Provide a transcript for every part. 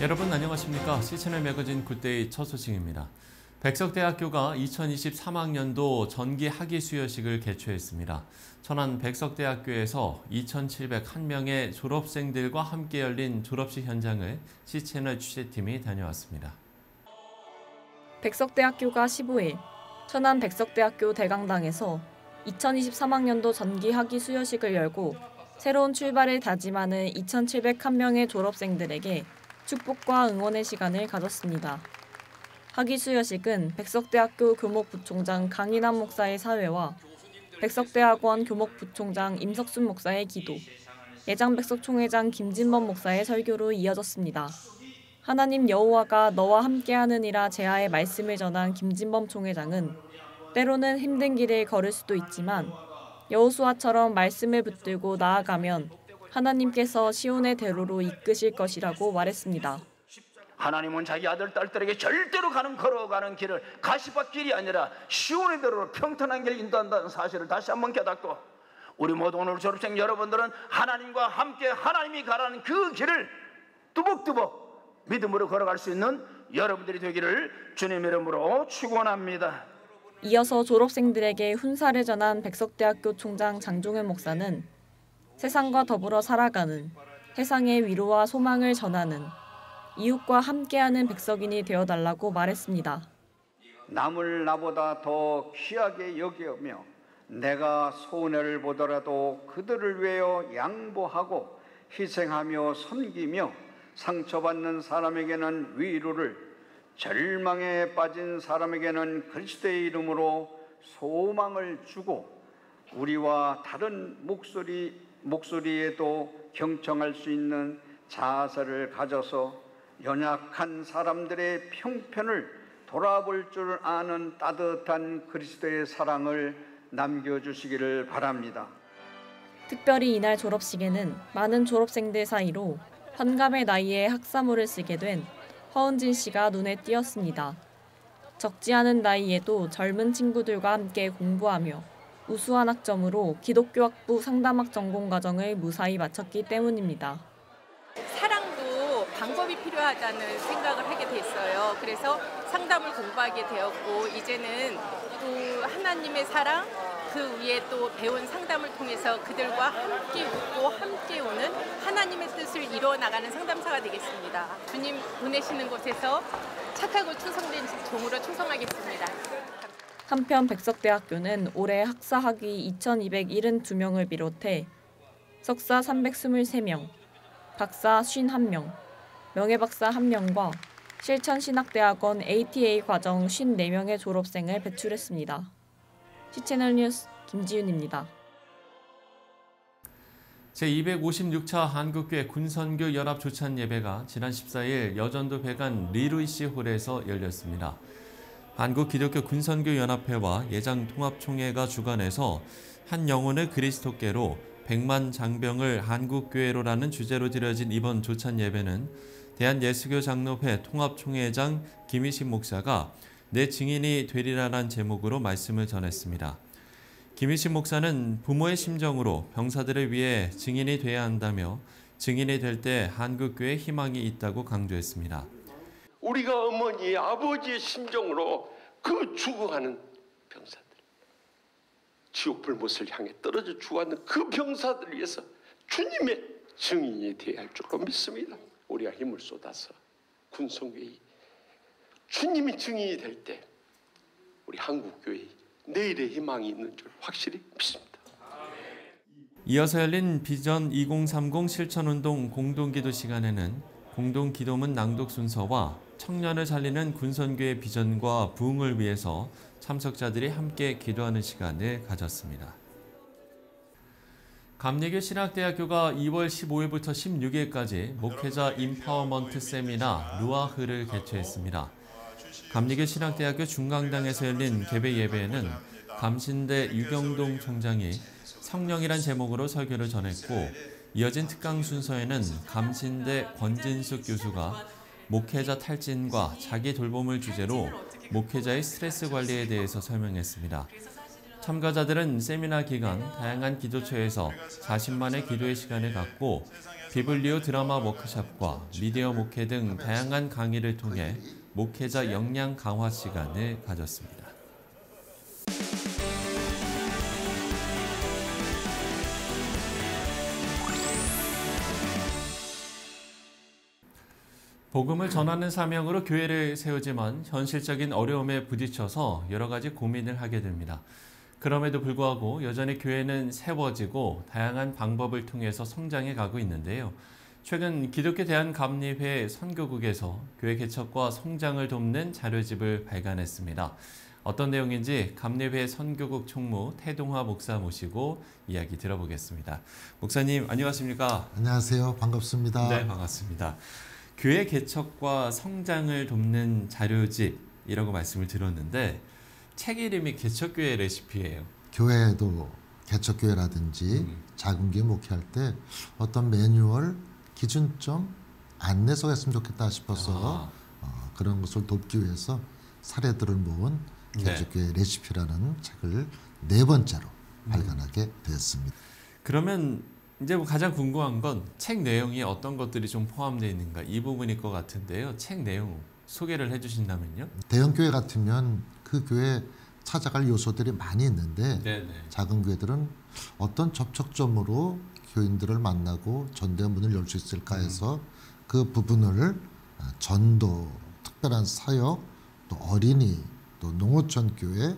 여러분 안녕하십니까? 시채널 매거진 굿데이 첫 소식입니다. 백석대학교가 2023학년도 전기 학위 수여식을 개최했습니다. 천안 백석대학교에서 2,701명의 졸업생들과 함께 열린 졸업식 현장을 시채널 취재팀이 다녀왔습니다. 백석대학교가 15일 천안 백석대학교 대강당에서 2023학년도 전기 학위 수여식을 열고 새로운 출발을 다짐하는 2,701명의 졸업생들에게 축복과 응원의 시간을 가졌습니다. 학위 수여식은 백석대학교 교목부총장 강인환 목사의 사회와 백석대학원 교목부총장 임석순 목사의 기도, 예장백석 총회장 김진범 목사의 설교로 이어졌습니다. 하나님 여호와가 너와 함께하느니라 제하의 말씀을 전한 김진범 총회장은 때로는 힘든 길을 걸을 수도 있지만 여호수아처럼 말씀을 붙들고 나아가면 하나님께서 시온의 대로로 이끄실 것이라고 말했습니다. 하나님은 자기 아들, 딸들에게 절대로 걸어가는 길을 가시밭길이 아니라 시온의 대로로 평탄한 길을 인도한다는 사실을 다시 한번 깨닫고 우리 모두 오늘 졸업생 여러분들은 하나님과 함께 하나님이 가라는 그 길을 뚜벅뚜벅 믿음으로 걸어갈 수 있는 여러분들이 되기를 주님 이름으로 축원합니다. 이어서 졸업생들에게 훈사를 전한 백석대학교 총장 장종현 목사는 세상과 더불어 살아가는, 세상의 위로와 소망을 전하는, 이웃과 함께하는 백석인이 되어달라고 말했습니다. 남을 나보다 더 귀하게 여기며 내가 손해를 보더라도 그들을 위하여 양보하고 희생하며 섬기며 상처받는 사람에게는 위로를, 절망에 빠진 사람에게는 그리스도의 이름으로 소망을 주고 우리와 다른 목소리에도 경청할 수 있는 자세를 가져서 연약한 사람들의 형편을 돌아볼 줄 아는 따뜻한 그리스도의 사랑을 남겨주시기를 바랍니다. 특별히 이날 졸업식에는 많은 졸업생들 사이로 환갑의 나이에 학사모를 쓰게 된 허은진 씨가 눈에 띄었습니다. 적지 않은 나이에도 젊은 친구들과 함께 공부하며 우수한 학점으로 기독교학부 상담학 전공과정을 무사히 마쳤기 때문입니다. 사랑도 방법이 필요하다는 생각을 하게 됐어요. 그래서 상담을 공부하게 되었고 이제는 또 하나님의 사랑, 그 위에 또 배운 상담을 통해서 그들과 함께 웃고 함께 우는 하나님의 뜻을 이루어 나가는 상담사가 되겠습니다. 주님 보내시는 곳에서 착하고 충성된 종으로 충성하겠습니다. 한편 백석대학교는 올해 학사 학위 2,272명을 비롯해 석사 323명, 박사 51명, 명예박사 1명과 실천신학대학원 ATA 과정 54명의 졸업생을 배출했습니다. 시채널 뉴스 김지윤입니다. 제256차 한국교회 군선교 연합 조찬 예배가 지난 14일 여전도 회관 리루이시 홀에서 열렸습니다. 한국기독교 군선교연합회와 예장통합총회가 주관해서 한 영혼을 그리스도께로 100만 장병을 한국교회로라는 주제로 드려진 이번 조찬 예배는 대한예수교장로회 통합총회장 김희식 목사가 내 증인이 되리라란 제목으로 말씀을 전했습니다. 김희식 목사는 부모의 심정으로 병사들을 위해 증인이 돼야 한다며 증인이 될 때 한국교회에 희망이 있다고 강조했습니다. 우리가 어머니, 아버지의 심정으로 그 죽어가는 병사들, 지옥 불못을 향해 떨어져 죽어가는 그 병사들을 위해서 주님의 증인이 되어야 할 줄로 믿습니다. 우리가 힘을 쏟아서 군성교회 주님이 증인이 될 때 우리 한국교회 내일의 희망이 있는 줄 확실히 믿습니다. 이어서 열린 비전 2030 실천운동 공동기도 시간에는 공동기도문 낭독 순서와 청년을 살리는 군선교의 비전과 부흥을 위해서 참석자들이 함께 기도하는 시간을 가졌습니다. 감리교 신학대학교가 2월 15일부터 16일까지 목회자 임파워먼트 세미나 루아흐를 개최했습니다. 감리교 신학대학교 중강당에서 열린 개배 예배에는 감신대 유경동 총장이 성령이란 제목으로 설교를 전했고 이어진 특강 순서에는 감신대 권진숙 교수가 목회자 탈진과 자기 돌봄을 주제로 목회자의 스트레스 관리에 대해서 설명했습니다. 참가자들은 세미나 기간 다양한 기도처에서 자신만의 기도의 시간을 갖고 비블리오 드라마 워크숍과 미디어 목회 등 다양한 강의를 통해 목회자 역량 강화 시간을 가졌습니다. 복음을 전하는 사명으로 교회를 세우지만 현실적인 어려움에 부딪혀서 여러 가지 고민을 하게 됩니다. 그럼에도 불구하고 여전히 교회는 세워지고 다양한 방법을 통해서 성장해 가고 있는데요. 최근 기독교 대한감리회 선교국에서 교회 개척과 성장을 돕는 자료집을 발간했습니다. 어떤 내용인지 감리회 선교국 총무 태동화 목사 모시고 이야기 들어보겠습니다. 목사님 안녕하십니까? 안녕하세요. 반갑습니다. 네, 반갑습니다. 교회 개척과 성장을 돕는 자료집이라고 말씀을 들었는데 책 이름이 개척교회 레시피예요. 교회도 개척교회라든지 작은 교회 목회할 때 어떤 매뉴얼, 기준점, 안내서가 있으면 좋겠다 싶어서 그런 것을 돕기 위해서 사례들을 모은 개척교회 레시피라는 책을 4번째로 발간하게 되었습니다. 그러면 이제 뭐 가장 궁금한 건 책 내용이 어떤 것들이 좀 포함되어 있는가 이 부분일 것 같은데요. 책 내용 소개를 해주신다면요. 대형교회 같으면 그 교회에 찾아갈 요소들이 많이 있는데 네네. 작은 교회들은 어떤 접촉점으로 교인들을 만나고 전도의 문을 열 수 있을까 해서 그 부분을 전도, 특별한 사역, 또 어린이, 또 농어촌 교회,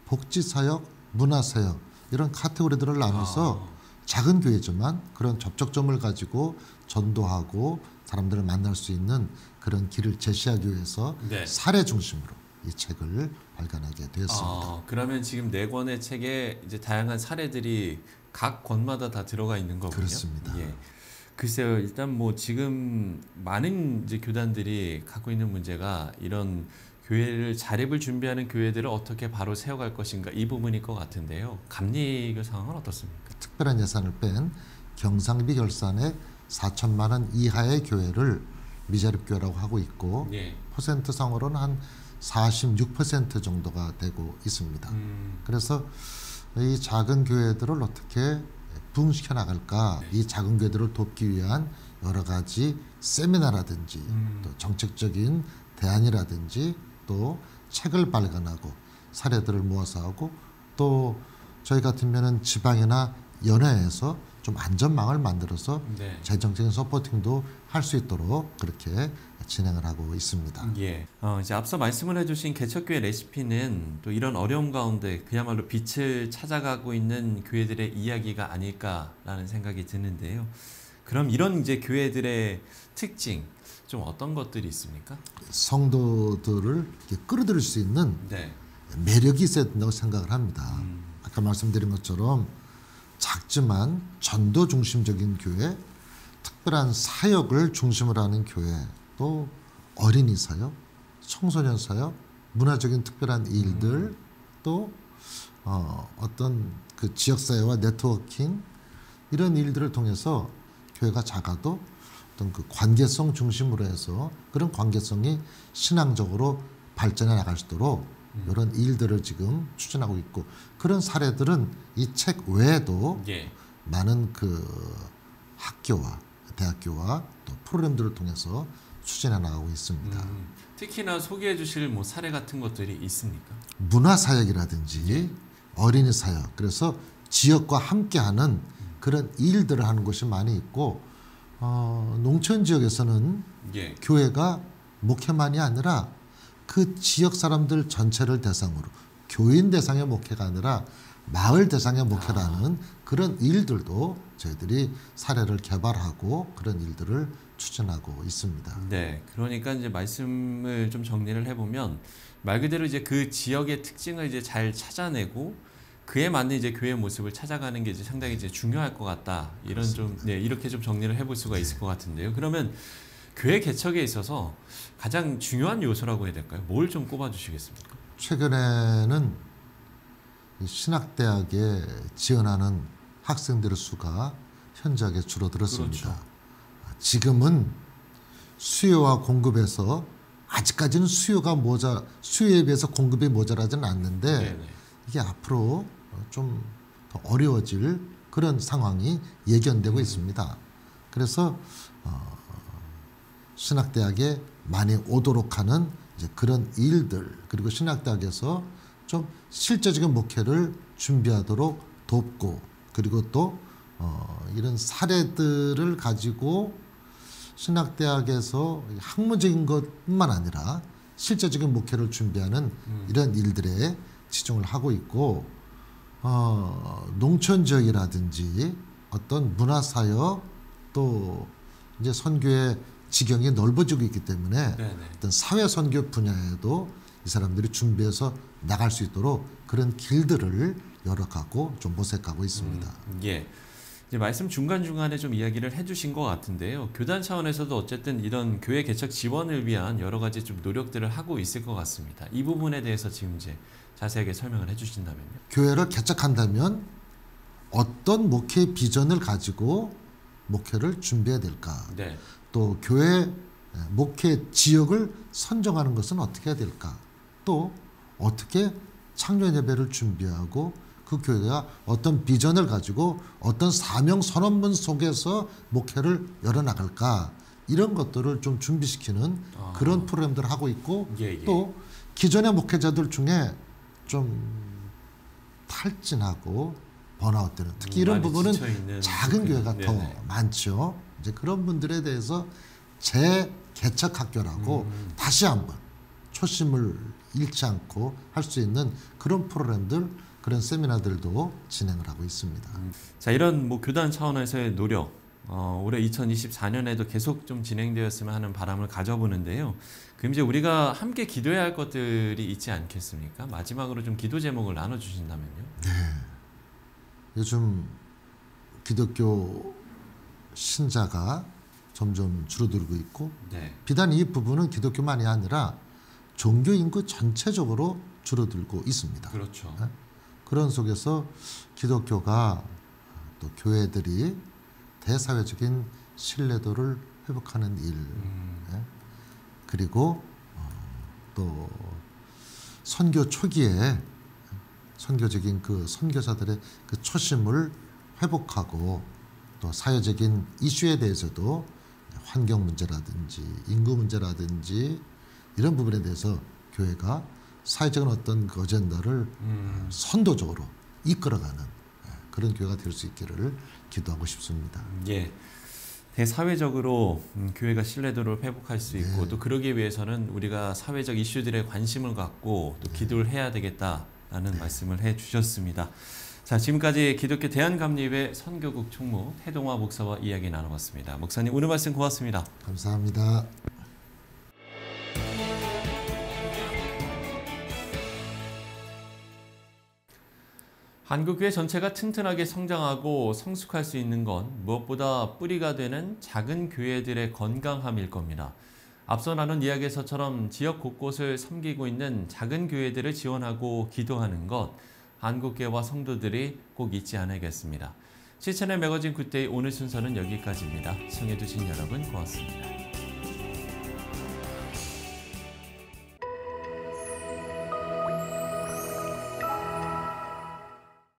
복지사역, 문화사역 이런 카테고리들을 나눠서 작은 교회지만 그런 접촉점을 가지고 전도하고 사람들을 만날 수 있는 그런 길을 제시하기 위해서 네. 사례 중심으로 이 책을 발간하게 되었습니다. 그러면 지금 4권의 책에 이제 다양한 사례들이 각 권마다 다 들어가 있는 거군요. 그렇습니다. 예. 글쎄요, 일단 뭐 지금 많은 이제 교단들이 갖고 있는 문제가 이런 교회를 자립을 준비하는 교회들을 어떻게 바로 세워갈 것인가 이 부분일 것 같은데요. 감리교 상황은 어떻습니까? 특별한 예산을 뺀 경상비 결산의 4천만 원 이하의 교회를 미자립교회라고 하고 있고 예. 퍼센트상으로는 한 46% 정도가 되고 있습니다. 그래서 이 작은 교회들을 어떻게 부흥시켜 나갈까, 이 작은 교회들을 돕기 위한 여러 가지 세미나라든지 또 정책적인 대안이라든지 또 책을 발간하고 사례들을 모아서 하고 또 저희 같으면은 지방이나 연회에서 좀 안전망을 만들어서 네. 재정적인 서포팅도 할 수 있도록 그렇게 진행을 하고 있습니다. 예. 이제 앞서 말씀을 해주신 개척교회 레시피는 또 이런 어려움 가운데 그야말로 빛을 찾아가고 있는 교회들의 이야기가 아닐까라는 생각이 드는데요. 그럼 이런 이제 교회들의 특징 좀 어떤 것들이 있습니까? 성도들을 이렇게 끌어들일 수 있는 네. 매력이 있어야 된다고 생각을 합니다. 아까 말씀드린 것처럼 작지만 전도 중심적인 교회, 특별한 사역을 중심으로 하는 교회, 또 어린이 사역, 청소년 사역, 문화적인 특별한 일들, 또 어떤 그 지역사회와 네트워킹 이런 일들을 통해서 교회가 작아도 어떤 그 관계성 중심으로 해서 그런 관계성이 신앙적으로 발전해 나갈 수 있도록 이런 일들을 지금 추진하고 있고 그런 사례들은 이 책 외에도 예. 많은 그 학교와 대학교와 또 프로그램들을 통해서 추진해 나가고 있습니다. 특히나 소개해 주실 뭐 사례 같은 것들이 있습니까? 문화사역이라든지 어린이 사역, 그래서 지역과 함께하는 그런 일들을 하는 곳이 많이 있고 농촌 지역에서는 예. 교회가 목회만이 아니라 그 지역 사람들 전체를 대상으로 교인 대상의 목회가 아니라 마을 대상의 목회라는 그런 일들도 저희들이 사례를 개발하고 그런 일들을 추진하고 있습니다. 네, 그러니까 이제 말씀을 좀 정리를 해보면 말 그대로 이제 그 지역의 특징을 이제 잘 찾아내고 그에 맞는 이제 교회 모습을 찾아가는 게 이제 상당히 이제 중요할 것 같다. 이런 좀 네, 이렇게 좀 정리를 해볼 수가 있을 것 같은데요. 그러면 교회 개척에 있어서 가장 중요한 요소라고 해야 될까요? 뭘 좀 꼽아주시겠습니까? 최근에는 신학대학에 지원하는 학생들의 수가 현저하게 줄어들었습니다. 그렇죠. 지금은 수요와 공급에서 아직까지는 수요에 비해서 공급이 모자라지는 않는데 네네. 이게 앞으로 좀 더 어려워질 그런 상황이 예견되고 있습니다. 그래서 신학대학에 많이 오도록 하는 이제 그런 일들, 그리고 신학대학에서 좀 실제적인 목회를 준비하도록 돕고, 그리고 또 이런 사례들을 가지고 신학대학에서 학문적인 것뿐만 아니라 실제적인 목회를 준비하는 이런 일들에 치중을 하고 있고, 농촌 지역이라든지 어떤 문화사역, 또 이제 선교의 지경이 넓어지고 있기 때문에 어떤 사회 선교 분야에도 이 사람들이 준비해서 나갈 수 있도록 그런 길들을 열어가고 좀 모색하고 있습니다. 예. 이제 말씀 중간중간에 좀 이야기를 해주신 것 같은데요. 교단 차원에서도 어쨌든 이런 교회 개척 지원을 위한 여러 가지 좀 노력들을 하고 있을 것 같습니다. 이 부분에 대해서 지금 이제 자세하게 설명을 해주신다면요. 교회를 개척한다면 어떤 목회 비전을 가지고 목회를 준비해야 될까? 네. 또 교회 목회 지역을 선정하는 것은 어떻게 해야 될까? 또 어떻게 창년 예배를 준비하고 그 교회가 어떤 비전을 가지고 어떤 사명 선언문 속에서 목회를 열어나갈까? 이런 것들을 좀 준비시키는 그런 프로그램들을 하고 있고, 또 기존의 목회자들 중에 좀 탈진하고 번아웃되는, 특히 이런 부분은 작은 교회가 더 많죠. 이제 그런 분들에 대해서 재개척 학교라고 다시 한번 초심을 잃지 않고 할 수 있는 그런 프로그램들, 그런 세미나들도 진행을 하고 있습니다. 자, 이런 뭐 교단 차원에서의 노력, 올해 2024년에도 계속 좀 진행되었으면 하는 바람을 가져보는데요. 그럼 이제 우리가 함께 기도해야 할 것들이 있지 않겠습니까? 마지막으로 좀 기도 제목을 나눠주신다면요. 네. 요즘 기독교 신자가 점점 줄어들고 있고, 비단 이 부분은 기독교만이 아니라 종교 인구 전체적으로 줄어들고 있습니다. 그렇죠. 그런 속에서 기독교가, 또 교회들이 대사회적인 신뢰도를 회복하는 일, 그리고 또 선교 초기에 선교적인 그 선교사들의 그 초심을 회복하고, 또 사회적인 이슈에 대해서도 환경 문제라든지 인구 문제라든지 이런 부분에 대해서 교회가 사회적인 어떤 그 어젠다를 선도적으로 이끌어가는 그런 교회가 될 수 있기를 기도하고 싶습니다. 예. 대사회적으로 교회가 신뢰도를 회복할 수 있고, 또 그러기 위해서는 우리가 사회적 이슈들에 관심을 갖고 또 기도를 해야 되겠다라는 말씀을 해주셨습니다. 자, 지금까지 기독교 대한감리회 선교국 총무 태동화 목사와 이야기 나눠봤습니다. 목사님, 오늘 말씀 고맙습니다. 감사합니다. 한국교회 전체가 튼튼하게 성장하고 성숙할 수 있는 건 무엇보다 뿌리가 되는 작은 교회들의 건강함일 겁니다. 앞서 나눈 이야기에서처럼 지역 곳곳을 섬기고 있는 작은 교회들을 지원하고 기도하는 것, 한국교회와 성도들이 꼭 잊지 않아야겠습니다. 실천의 매거진 굿데이 오늘 순서는 여기까지입니다. 시청해주신 여러분 고맙습니다.